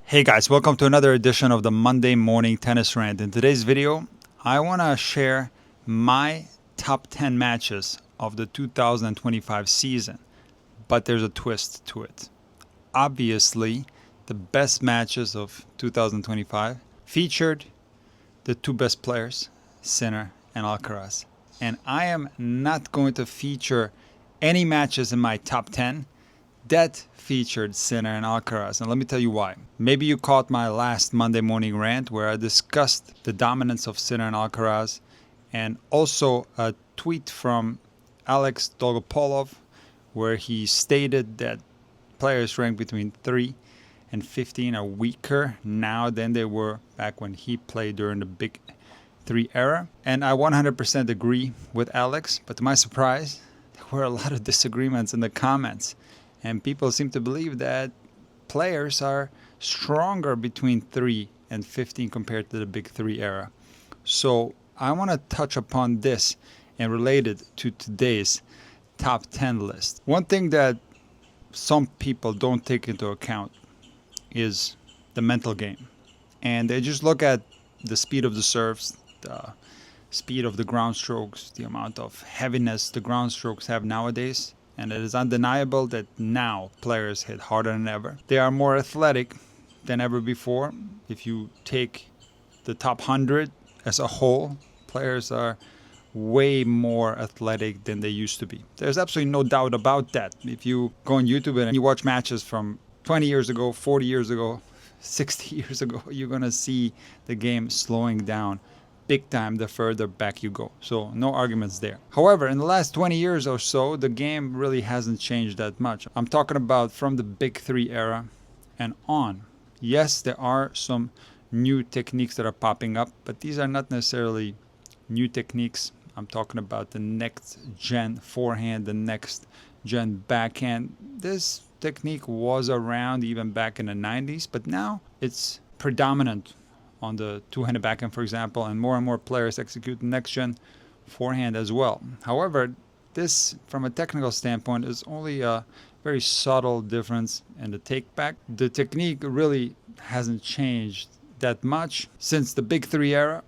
Hey guys, welcome to another edition of the Monday Morning Tennis Rant. In today's video, I want to share my top 10 matches of the 2025 season, but there's a twist to it. Obviously, the best matches of 2025 featured the two best players, Sinner and Alcaraz. And I am not going to feature any matches in my top 10 that featured Sinner and Alcaraz, and let me tell you why. Maybe you caught my last Monday morning rant where I discussed the dominance of Sinner and Alcaraz, and also a tweet from Alex Dolgopolov where he stated that players ranked between 3 and 15 are weaker now than they were back when he played during the Big 3 era. And I 100% agree with Alex, but to my surprise, there were a lot of disagreements in the comments. And people seem to believe that players are stronger between 3 and 15 compared to the Big 3 era. So I want to touch upon this and relate it to today's top 10 list. One thing that some people don't take into account is the mental game. And they just look at the speed of the serves, the speed of the ground strokes, the amount of heaviness the ground strokes have nowadays. And it is undeniable that now players hit harder than ever. They are more athletic than ever before. If you take the top 100 as a whole, players are way more athletic than they used to be. There's absolutely no doubt about that. If you go on YouTube and you watch matches from 20 years ago, 40 years ago, 60 years ago, you're going to see the game slowing down big time the further back you go. So no arguments there. However, in the last 20 years or so, the game really hasn't changed that much. I'm talking about from the Big 3 era and on. Yes, there are some new techniques that are popping up, but these are not necessarily new techniques. I'm talking about the next gen forehand, the next gen backhand. This technique was around even back in the 90s, but now it's predominant on the two-handed backhand, for example, and more players execute next-gen forehand as well. However, this, from a technical standpoint, is only a very subtle difference in the take-back. The technique really hasn't changed that much since the Big 3 era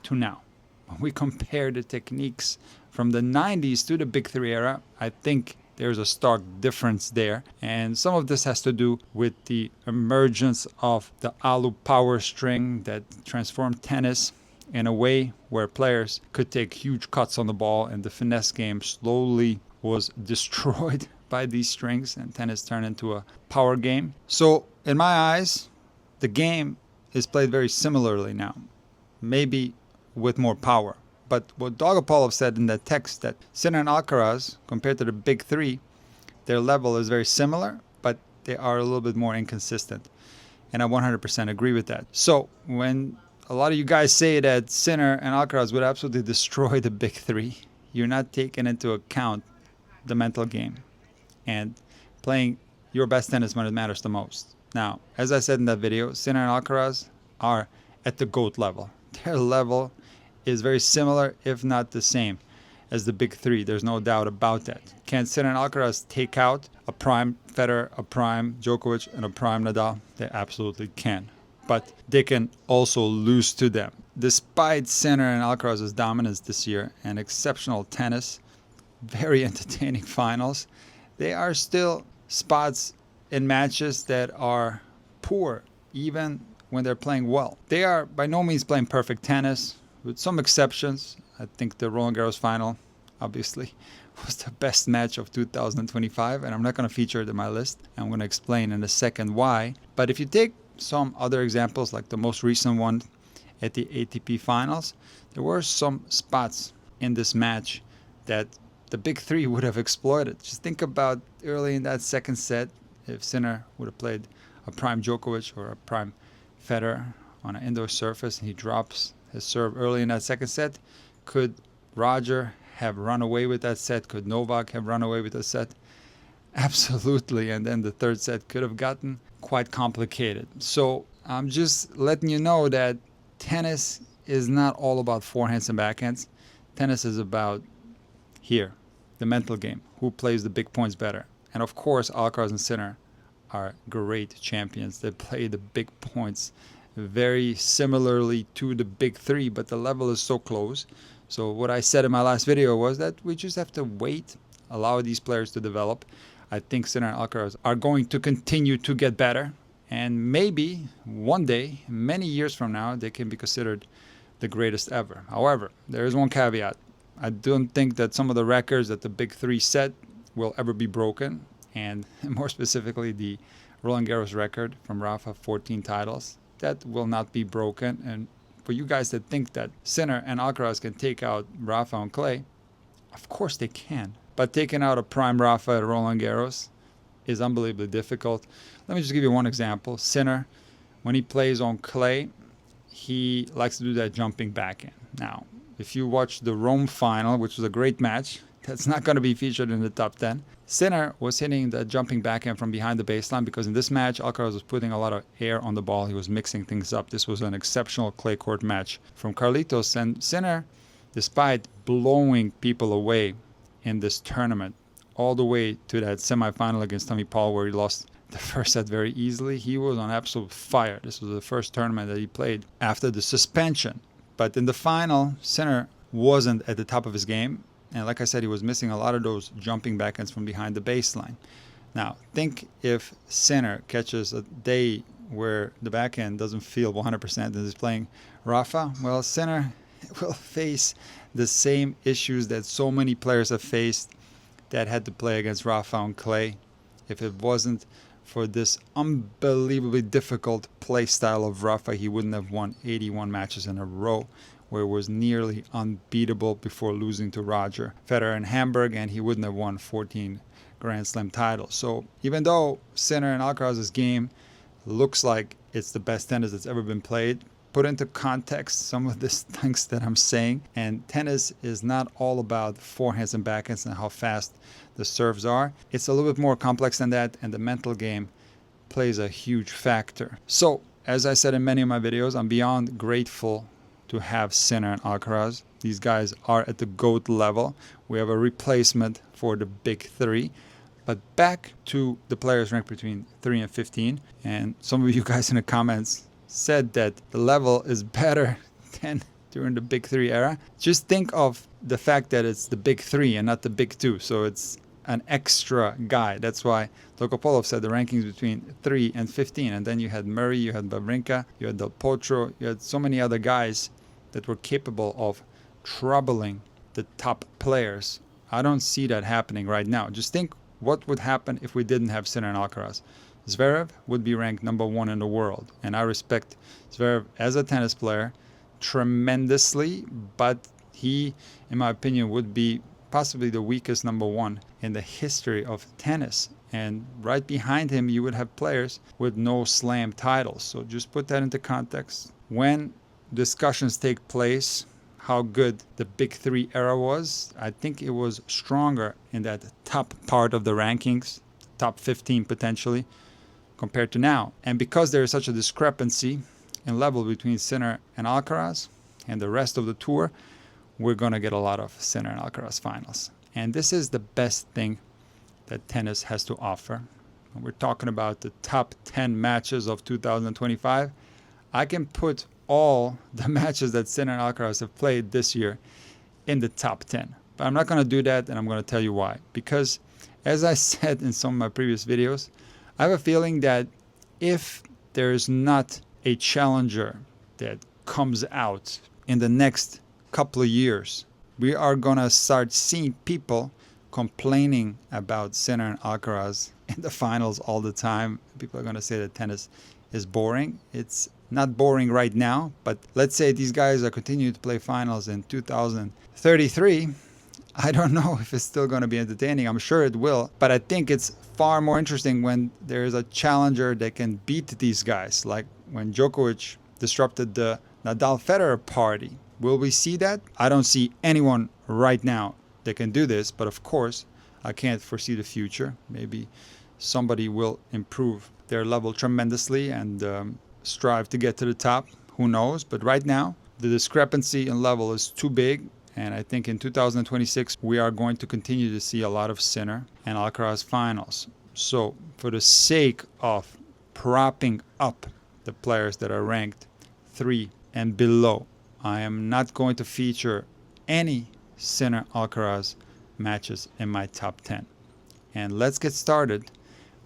to now. When we compare the techniques from the 90s to the Big 3 era, I think there's a stark difference there. And some of this has to do with the emergence of the alu power string that transformed tennis in a way where players could take huge cuts on the ball, and the finesse game slowly was destroyed by these strings and tennis turned into a power game. So in my eyes, the game is played very similarly now, maybe with more power. But what Dolgopolov said in that text, that Sinner and Alcaraz, compared to the Big 3, their level is very similar, but they are a little bit more inconsistent. And I 100% agree with that. So when a lot of you guys say that Sinner and Alcaraz would absolutely destroy the Big 3, you're not taking into account the mental game and playing your best tennis when it matters the most. Now, as I said in that video, Sinner and Alcaraz are at the GOAT level. Their level is very similar, if not the same, as the Big 3. There's no doubt about that. Can Sinner and Alcaraz take out a prime Federer, a prime Djokovic, and a prime Nadal? They absolutely can. But they can also lose to them. Despite Sinner and Alcaraz's dominance this year and exceptional tennis, very entertaining finals, there are still spots in matches that are poor, even when they're playing well. They are by no means playing perfect tennis, with some exceptions. I think the Roland Garros final, obviously, was the best match of 2025, and I'm not going to feature it in my list. I'm going to explain in a second why. But if you take some other examples, like the most recent one at the ATP finals, there were some spots in this match that the Big 3 would have exploited. Just think about early in that second set, if Sinner would have played a prime Djokovic or a prime Federer on an indoor surface and he drops his serve early in that second set. Could Roger have run away with that set? Could Novak have run away with the set? Absolutely. And then the third set could have gotten quite complicated. So I'm just letting you know that tennis is not all about forehands and backhands. Tennis is about here, the mental game. Who plays the big points better? And of course, Alcaraz and Sinner are great champions. They play the big points very similarly to the big three, but the level is so close. So what I said in my last video was that we just have to wait, allow these players to develop. I think Sinner and Alcaraz are going to continue to get better, and maybe one day, many years from now, they can be considered the greatest ever. However, there is one caveat. I don't think that some of the records that the big three set will ever be broken, and more specifically the Roland Garros record from Rafa, 14 titles, that will not be broken. And for you guys that think that Sinner and Alcaraz can take out Rafa on clay, of course they can. But taking out a prime Rafa at Roland Garros is unbelievably difficult. Let me just give you one example. Sinner, when he plays on clay, he likes to do that jumping backhand. Now, if you watch the Rome final, which was a great match, that's not going to be featured in the top 10. Sinner was hitting the jumping backhand from behind the baseline because in this match, Alcaraz was putting a lot of air on the ball. He was mixing things up. This was an exceptional clay court match from Carlitos. And Sinner, despite blowing people away in this tournament, all the way to that semifinal against Tommy Paul where he lost the first set very easily, he was on absolute fire. This was the first tournament that he played after the suspension. But in the final, Sinner wasn't at the top of his game. And like I said, he was missing a lot of those jumping backhands from behind the baseline. Now, think if Sinner catches a day where the backhand doesn't feel 100% and is playing Rafa, well, Sinner will face the same issues that so many players have faced that had to play against Rafa on clay. If it wasn't for this unbelievably difficult play style of Rafa, he wouldn't have won 81 matches in a row, where it was nearly unbeatable before losing to Roger Federer in Hamburg, and he wouldn't have won 14 Grand Slam titles. So even though Sinner and Alcaraz's game looks like it's the best tennis that's ever been played, put into context some of this things that I'm saying. And tennis is not all about forehands and backhands and how fast the serves are. It's a little bit more complex than that, and the mental game plays a huge factor. So, as I said in many of my videos, I'm beyond grateful to have Sinner and Alcaraz. These guys are at the GOAT level. We have a replacement for the big three. But back to the players ranked between 3 and 15. And some of you guys in the comments said that the level is better than during the big three era. Just think of the fact that it's the big three and not the big two. So it's an extra guy. That's why Topopolov said the rankings between 3 and 15. And then you had Murray, you had Wawrinka, you had Del Potro, you had so many other guys that were capable of troubling the top players. I don't see that happening right now. Just think what would happen if we didn't have Sinner and Alcaraz. Zverev would be ranked number 1 in the world. And I respect Zverev as a tennis player tremendously, but he, in my opinion, would be possibly the weakest number 1 in the history of tennis. And right behind him, you would have players with no slam titles. So just put that into context. When discussions take place, how good the big three era was, I think it was stronger in that top part of the rankings, top 15 potentially, compared to now. And because there is such a discrepancy in level between Sinner and Alcaraz and the rest of the tour, we're going to get a lot of Sinner and Alcaraz finals. And this is the best thing that tennis has to offer. When we're talking about the top 10 matches of 2025, I can put all the matches that Sinner and Alcaraz have played this year in the top 10. But I'm not going to do that, and I'm going to tell you why. Because, as I said in some of my previous videos, I have a feeling that if there is not a challenger that comes out in the next couple of years, we are going to start seeing people complaining about Sinner and Alcaraz in the finals all the time. People are going to say that tennis is boring. It's not boring right now, but let's say these guys are continuing to play finals in 2033. I don't know if it's still going to be entertaining. I'm sure it will, but I think it's far more interesting when there is a challenger that can beat these guys, like when Djokovic disrupted the Nadal-Federer party. Will we see that? I don't see anyone right now that can do this, but of course, I can't foresee the future. Maybe somebody will improve their level tremendously and strive to get to the top. Who knows? But right now, the discrepancy in level is too big. And I think in 2026, we are going to continue to see a lot of Sinner and Alcaraz finals. So for the sake of propping up the players that are ranked 3 and below, I am not going to feature any Sinner Alcaraz matches in my top 10. And let's get started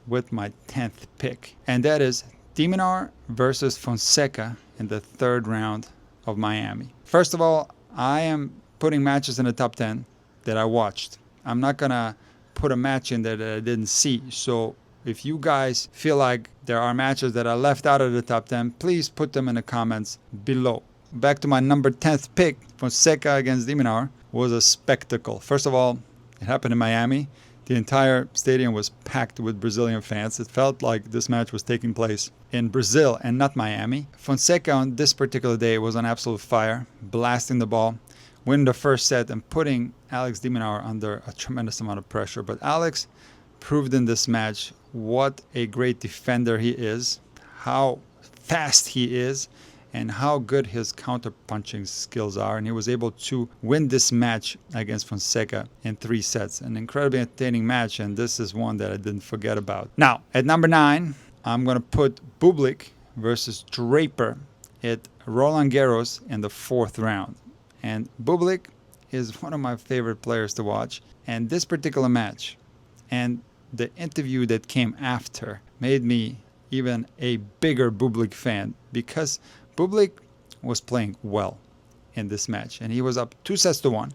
with my 10th pick. And that is de Minaur versus Fonseca in the third round of Miami. First of all, I am putting matches in the top 10 that I watched. I'm not going to put a match in there that I didn't see. So if you guys feel like there are matches that are left out of the top 10, please put them in the comments below. Back to my number 10th pick, Fonseca against de Minaur was a spectacle. First of all, it happened in Miami. The entire stadium was packed with Brazilian fans. It felt like this match was taking place in Brazil and not Miami. Fonseca on this particular day was on absolute fire, blasting the ball, winning the first set and putting Alex de Minaur under a tremendous amount of pressure. But Alex proved in this match what a great defender he is, how fast he is, and how good his counter-punching skills are. And he was able to win this match against Fonseca in 3 sets. An incredibly entertaining match, and this is one that I didn't forget about. Now, at number 9, I'm going to put Bublik versus Draper at Roland Garros in the 4th round. And Bublik is one of my favorite players to watch. And this particular match and the interview that came after made me even a bigger Bublik fan, because Bublik was playing well in this match, and he was up 2-1,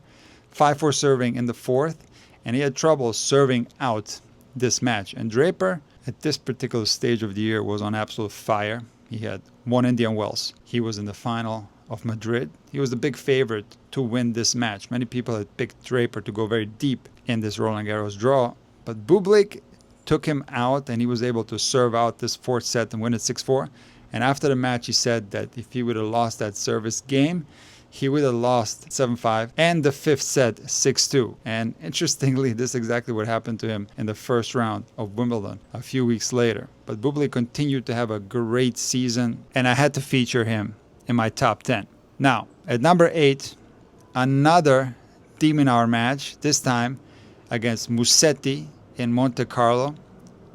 5-4 serving in the 4th, and he had trouble serving out this match. And Draper, at this particular stage of the year, was on absolute fire. He had won Indian Wells. He was in the final of Madrid. He was the big favorite to win this match. Many people had picked Draper to go very deep in this Roland Garros draw, but Bublik took him out, and he was able to serve out this 4th set and win it 6-4. And after the match, he said that if he would have lost that service game, he would have lost 7-5 and the 5th set 6-2. And interestingly, this is exactly what happened to him in the first round of Wimbledon a few weeks later. But Bublik continued to have a great season, and I had to feature him in my top 10. Now, at number 8, another de Minaur match, this time against Musetti in Monte Carlo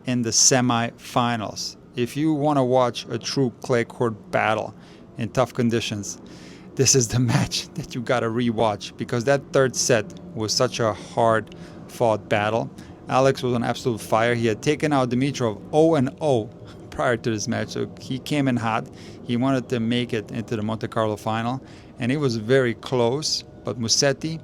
in the semi-finals. If you want to watch a true clay court battle in tough conditions, this is the match that you got to rewatch, because that 3rd set was such a hard-fought battle. Alex was on absolute fire. He had taken out Dimitrov 0-0 prior to this match, so he came in hot. He wanted to make it into the Monte Carlo final, and it was very close. But Musetti,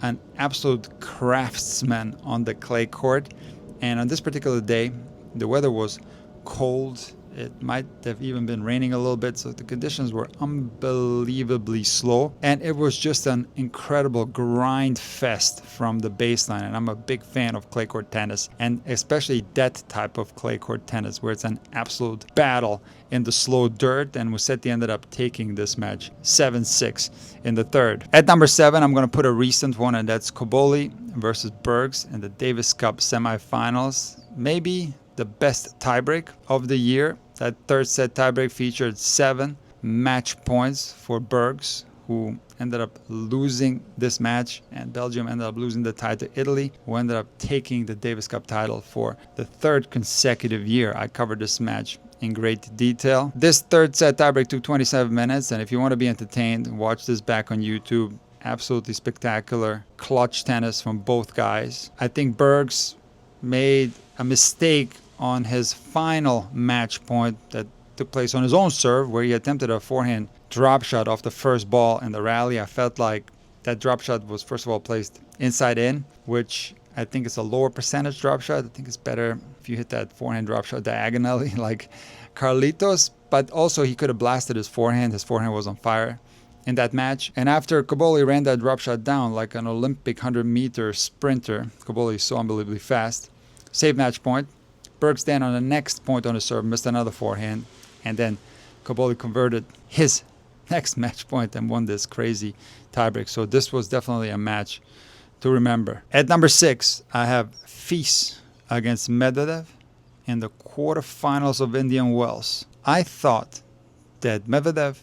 an absolute craftsman on the clay court, and on this particular day, the weather was cold. It might have even been raining a little bit, so the conditions were unbelievably slow, and it was just an incredible grind fest from the baseline. And I'm a big fan of clay court tennis, and especially that type of clay court tennis where it's an absolute battle in the slow dirt. And Musetti ended up taking this match 7-6 in the 3rd. At number 7, I'm going to put a recent one, and that's Cobolli versus Bergs in the Davis Cup semifinals. Maybe the best tiebreak of the year. That 3rd set tiebreak featured 7 match points for Bergs, who ended up losing this match, and Belgium ended up losing the tie to Italy, who ended up taking the Davis Cup title for the 3rd consecutive year. I covered this match in great detail. This 3rd set tiebreak took 27 minutes, and if you want to be entertained, watch this back on YouTube. Absolutely spectacular clutch tennis from both guys. I think Bergs made a mistake on his final match point that took place on his own serve, where he attempted a forehand drop shot off the first ball in the rally. I felt like that drop shot was, first of all, placed inside in, which I think is a lower percentage drop shot. I think it's better if you hit that forehand drop shot diagonally like Carlitos. But also, he could have blasted his forehand. His forehand was on fire in that match. And after Cobolli ran that drop shot down like an Olympic 100-meter sprinter, Cobolli is so unbelievably fast, saved match point. Bergs then on the next point on the serve missed another forehand, and then Cobolli converted his next match point and won this crazy tiebreak. So this was definitely a match to remember. At number 6, I have Fils against Medvedev in the quarterfinals of Indian Wells. I thought that Medvedev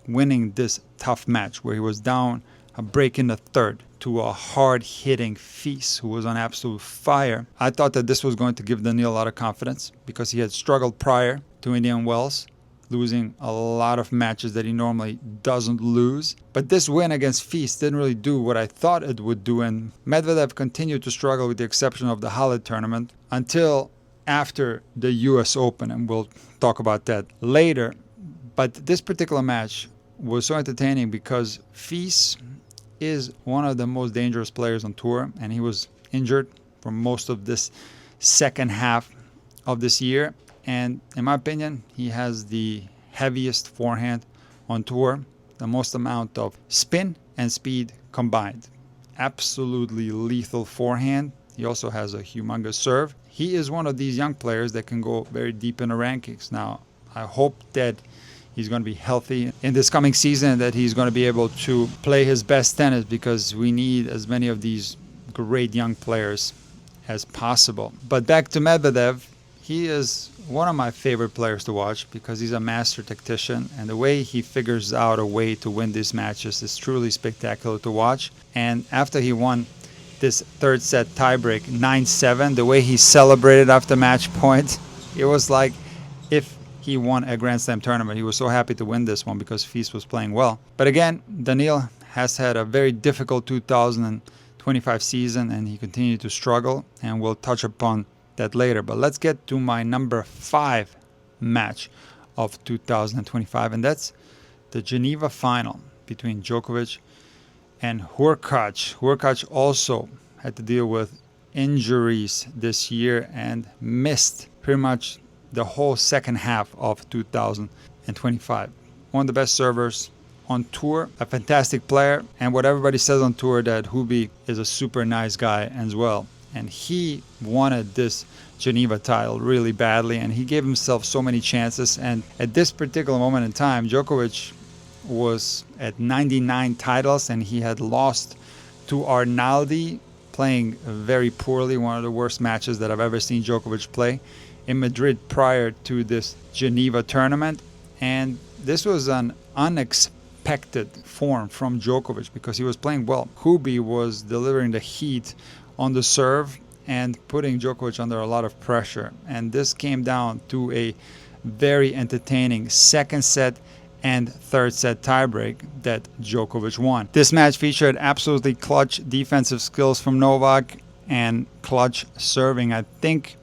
winning this tough match where he was down a break in the third to a hard-hitting Fils, who was on absolute fire. I thought that this was going to give Daniil a lot of confidence because he had struggled prior to Indian Wells, losing a lot of matches that he normally doesn't lose. But this win against Fils didn't really do what I thought it would do, and Medvedev continued to struggle with the exception of the Halle tournament until after the US Open, and we'll talk about that later. But this particular match was so entertaining because Fils is one of the most dangerous players on tour, and he was injured for most of this second half of this year. And in my opinion, he has the heaviest forehand on tour, the most amount of spin and speed combined. Absolutely lethal forehand. He also has a humongous serve. He is one of these young players that can go very deep in the rankings. Now, I hope that he's going to be healthy in this coming season, that he's going to be able to play his best tennis, because we need as many of these great young players as possible. But back to Medvedev, he is one of my favorite players to watch because he's a master tactician, and the way he figures out a way to win these matches is truly spectacular to watch. And after he won this third set tiebreak 9-7, the way he celebrated after match point, it was like if he won a Grand Slam tournament. He was so happy to win this one because Fils was playing well. But again, Daniil has had a very difficult 2025 season, and he continued to struggle, and we'll touch upon that later. But let's get to my number 5 match of 2025, and that's the Geneva final between Djokovic and Hurkacz. Hurkacz also had to deal with injuries this year and missed pretty much the whole second half of 2025. One of the best servers on tour, a fantastic player, and what everybody says on tour, that Hubi is a super nice guy as well. And he wanted this Geneva title really badly, and he gave himself so many chances. And at this particular moment in time, Djokovic was at 99 titles, and he had lost to Arnaldi, playing very poorly, one of the worst matches that I've ever seen Djokovic play in Madrid prior to this Geneva tournament. And this was an unexpected form from Djokovic because he was playing well. Hubi was delivering the heat on the serve and putting Djokovic under a lot of pressure. And this came down to a very entertaining second set and third set tiebreak that Djokovic won. This match featured absolutely clutch defensive skills from Novak and clutch serving. I think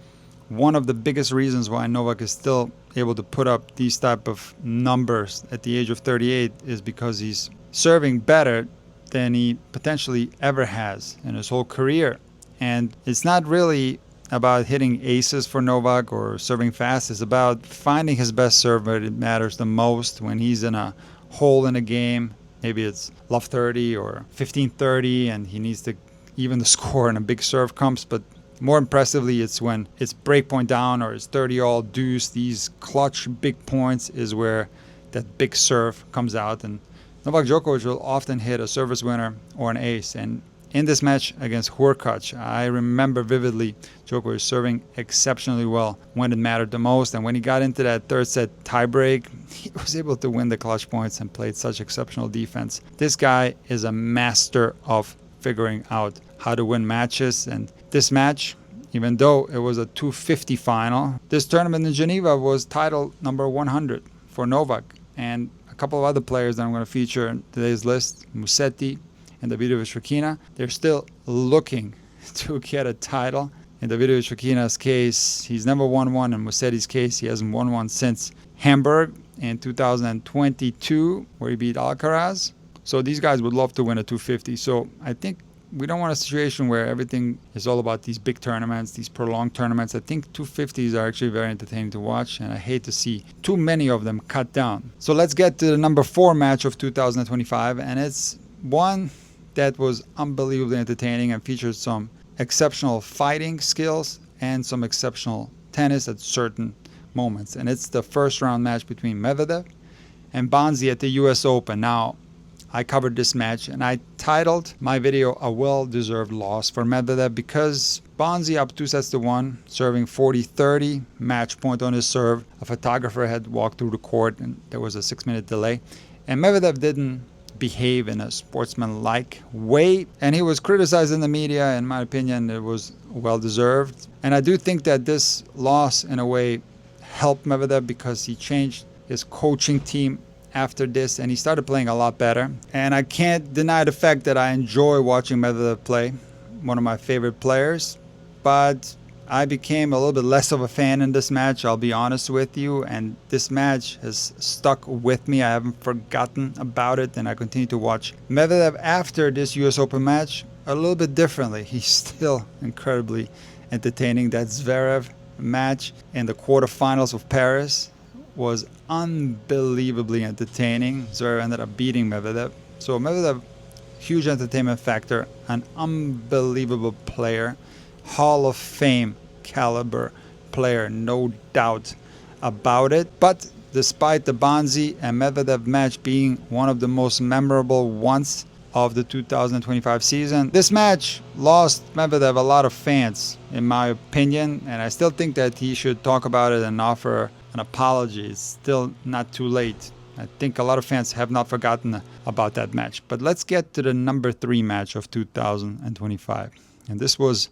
one of the biggest reasons why Novak is still able to put up these type of numbers at the age of 38 is because he's serving better than he potentially ever has in his whole career. And it's not really about hitting aces for Novak or serving fast. It's about finding his best serve where it matters the most, when he's in a hole in a game. Maybe it's love 30 or 15-30 and he needs to even the score and a big serve comes. But more impressively, it's when it's breakpoint down or it's 30-all deuce. These clutch big points is where that big serve comes out. And Novak Djokovic will often hit a service winner or an ace. And in this match against Hurkacz, I remember vividly Djokovic serving exceptionally well when it mattered the most. And when he got into that third set tiebreak, he was able to win the clutch points and played such exceptional defense. This guy is a master of figuring out how to win matches. And this match, even though it was a 250 final, this tournament in Geneva was title number 100 for Novak. And a couple of other players that I'm going to feature in today's list, Musetti and Davidovich Fokina, they're still looking to get a title. In Davidovich Fokina's case, he's never won one. In Musetti's case, he hasn't won one since Hamburg in 2022, where he beat Alcaraz. So these guys would love to win a 250. So I think we don't want a situation where everything is all about these big tournaments, these prolonged tournaments. I think 250s are actually very entertaining to watch, and I hate to see too many of them cut down. So let's get to the number 4 match of 2025, and it's one that was unbelievably entertaining and featured some exceptional fighting skills and some exceptional tennis at certain moments. And it's the first round match between Medvedev and Bonzi at the US Open. Now, I covered this match and I titled my video a well-deserved loss for Medvedev because Bonzi up 2-1, serving 40-30, match point on his serve. A photographer had walked through the court and there was a 6-minute delay. And Medvedev didn't behave in a sportsman-like way. And he was criticized in the media. In my opinion, it was well-deserved. And I do think that this loss, in a way, helped Medvedev because he changed his coaching team after this, and he started playing a lot better. And I can't deny the fact that I enjoy watching Medvedev play, one of my favorite players. But I became a little bit less of a fan in this match, I'll be honest with you. And this match has stuck with me. I haven't forgotten about it, and I continue to watch Medvedev after this US Open match a little bit differently. He's still incredibly entertaining. That Zverev match in the quarterfinals of Paris was unbelievably entertaining. Zverev ended up beating Medvedev. So Medvedev, huge entertainment factor, an unbelievable player, Hall of Fame caliber player, no doubt about it. But despite the Bonzi and Medvedev match being one of the most memorable ones of the 2025 season, this match lost Medvedev a lot of fans, in my opinion, and I still think that he should talk about it and offer an apology. It's still not too late. I think a lot of fans have not forgotten about that match. But let's get to the number 3 match of 2025. And this was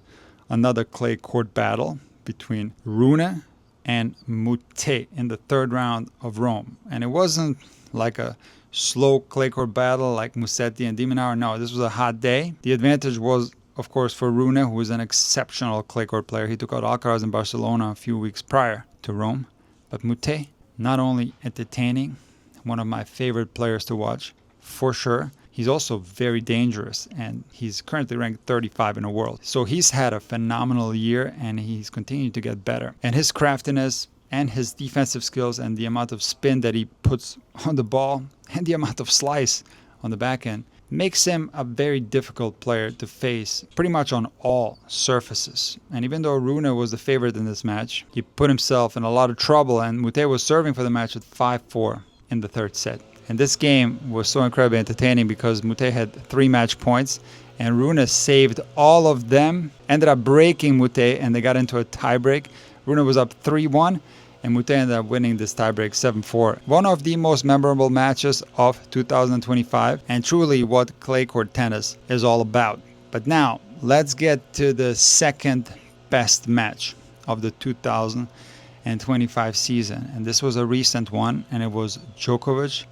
another clay court battle between Rune and Moutet in the 3rd round of Rome. And it wasn't like a slow clay court battle like Musetti and de Minaur. No, this was a hot day. The advantage was, of course, for Rune, who is an exceptional clay court player. He took out Alcaraz in Barcelona a few weeks prior to Rome. But Moutet, not only entertaining, one of my favorite players to watch, for sure, he's also very dangerous, and he's currently ranked 35 in the world. So he's had a phenomenal year, and he's continued to get better. And his craftiness and his defensive skills and the amount of spin that he puts on the ball and the amount of slice on the backhand makes him a very difficult player to face pretty much on all surfaces. And even though Rune was the favorite in this match, he put himself in a lot of trouble, and Moutet was serving for the match with 5-4 in the 3rd set. And this game was so incredibly entertaining because Moutet had 3 match points and Rune saved all of them, ended up breaking Moutet, and they got into a tiebreak. Rune was up 3-1 and Moutet ended up winning this tiebreak 7-4. One of the most memorable matches of 2025, and truly what clay court tennis is all about. But now, let's get to the second best match of the 2025 season. And this was a recent one, and it was Djokovic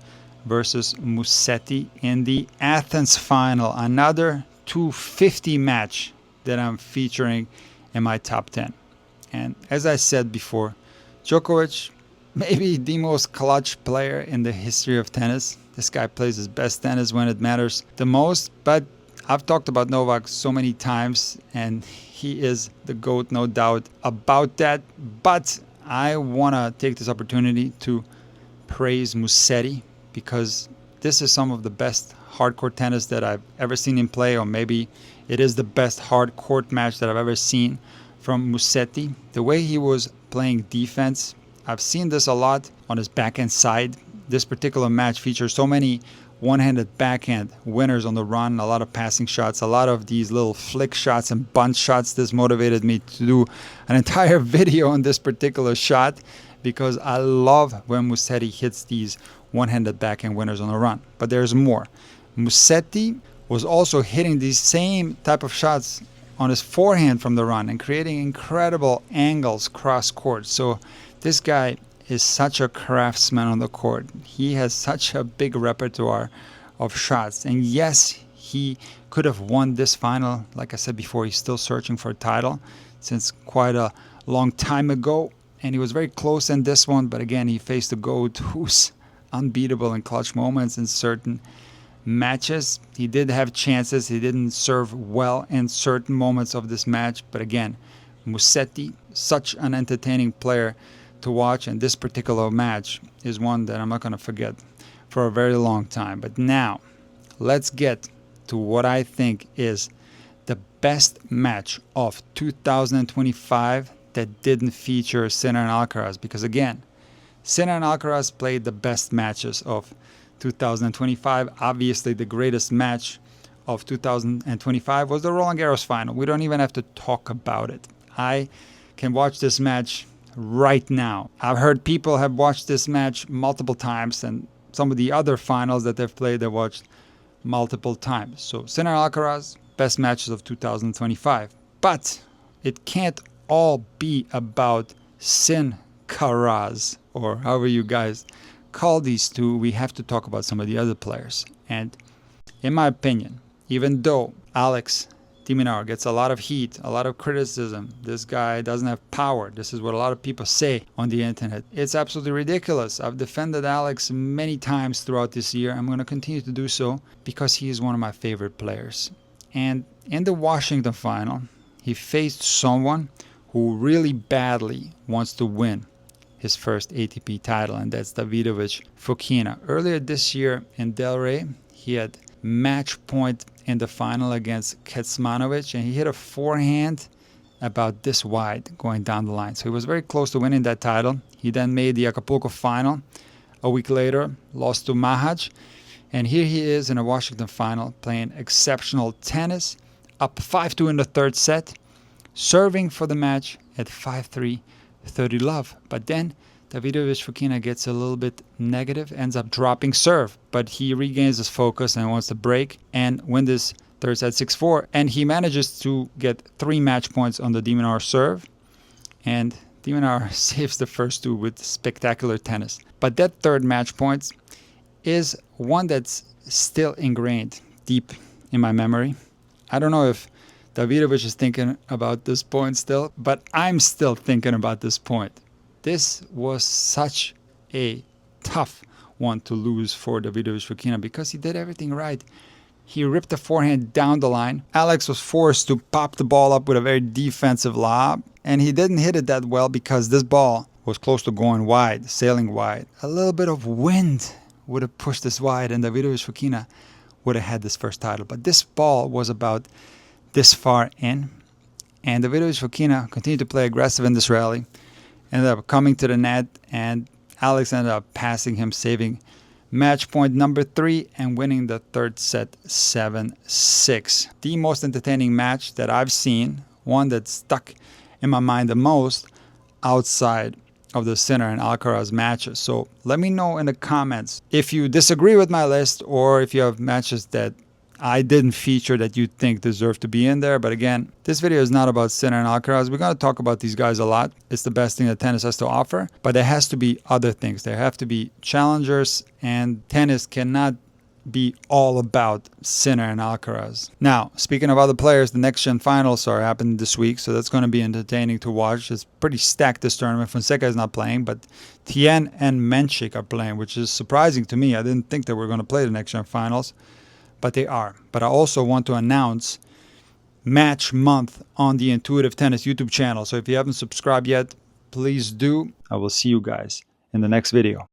versus Musetti in the Athens final. Another 250 match that I'm featuring in my top 10. And as I said before, Djokovic, maybe the most clutch player in the history of tennis. This guy plays his best tennis when it matters the most. But I've talked about Novak so many times, and he is the GOAT, no doubt about that. But I want to take this opportunity to praise Musetti, because this is some of the best hardcourt tennis that I've ever seen him play, or maybe it is the best hardcourt match that I've ever seen from Musetti. The way he was playing defense, I've seen this a lot on his backhand side. This particular match features so many one-handed backhand winners on the run, a lot of passing shots, a lot of these little flick shots and bunch shots. This motivated me to do an entire video on this particular shot, because I love when Musetti hits these one-handed backhand winners on the run. But there's more. Musetti was also hitting these same type of shots on his forehand from the run and creating incredible angles cross court. So this guy is such a craftsman on the court. He has such a big repertoire of shots. And yes, he could have won this final. Like I said before, he's still searching for a title since quite a long time ago. And he was very close in this one. But again, he faced a GOAT who's unbeatable in clutch moments in certain matches. He did have chances. He didn't serve well in certain moments of this match. But again, Musetti, such an entertaining player to watch. And this particular match is one that I'm not going to forget for a very long time. But now, let's get to what I think is the best match of 2025 that didn't feature Sinner and Alcaraz. Because again, Sinner and Alcaraz played the best matches of 2025. Obviously, the greatest match of 2025 was the Roland Garros final. We don't even have to talk about it. I can watch this match right now. I've heard people have watched this match multiple times, and some of the other finals that they've played, they've watched multiple times. So Sinner and Alcaraz, best matches of 2025. But it can't all be about Sincaraz, or however you guys call these two. We have to talk about some of the other players. And in my opinion, even though Alex de Minaur gets a lot of heat, a lot of criticism, this guy doesn't have power. This is what a lot of people say on the internet. It's absolutely ridiculous. I've defended Alex many times throughout this year. I'm going to continue to do so because he is one of my favorite players. And in the Washington final, he faced someone who really badly wants to win his first ATP title, and that's Davidovich Fokina. Earlier this year in Delray, he had match point in the final against Kecmanovic, and he hit a forehand about this wide going down the line. So he was very close to winning that title. He then made the Acapulco final a week later, lost to Mahaj, and here he is in a Washington final playing exceptional tennis, up 5-2 in the third set, serving for the match at 5-3, 30 love. But then Davidovich Fokina gets a little bit negative, ends up dropping serve, but he regains his focus and wants to break and win this third set 6-4. And he manages to get 3 match points on the de Minaur serve, and de Minaur saves the first 2 with spectacular tennis. But that third match point is one that's still ingrained deep in my memory. I don't know if Davidovich is thinking about this point still, but I'm still thinking about this point. This was such a tough one to lose for Davidovich Fokina because he did everything right. He ripped the forehand down the line. Alex was forced to pop the ball up with a very defensive lob, and he didn't hit it that well because this ball was close to going wide, sailing wide. A little bit of wind would have pushed this wide, and Davidovich Fokina would have had this first title. But this ball was about this far in, and Davidovich Fokina continued to play aggressive in this rally. Ended up coming to the net, and Alex ended up passing him, saving match point number 3 and winning the third set 7-6. The most entertaining match that I've seen, one that stuck in my mind the most outside of the Sinner and Alcaraz matches. So let me know in the comments if you disagree with my list or if you have matches that I didn't feature that you think deserve to be in there. But again, this video is not about Sinner and Alcaraz. We're going to talk about these guys a lot. It's the best thing that tennis has to offer. But there has to be other things. There have to be challengers, and tennis cannot be all about Sinner and Alcaraz. Now, speaking of other players, the next gen finals are happening this week, so that's going to be entertaining to watch. It's pretty stacked, this tournament. Fonseca is not playing, but Tien and Menchik are playing, which is surprising to me. I didn't think they were going to play the next gen finals, but they are. But I also want to announce Match Month on the Intuitive Tennis YouTube channel. So if you haven't subscribed yet, please do. I will see you guys in the next video.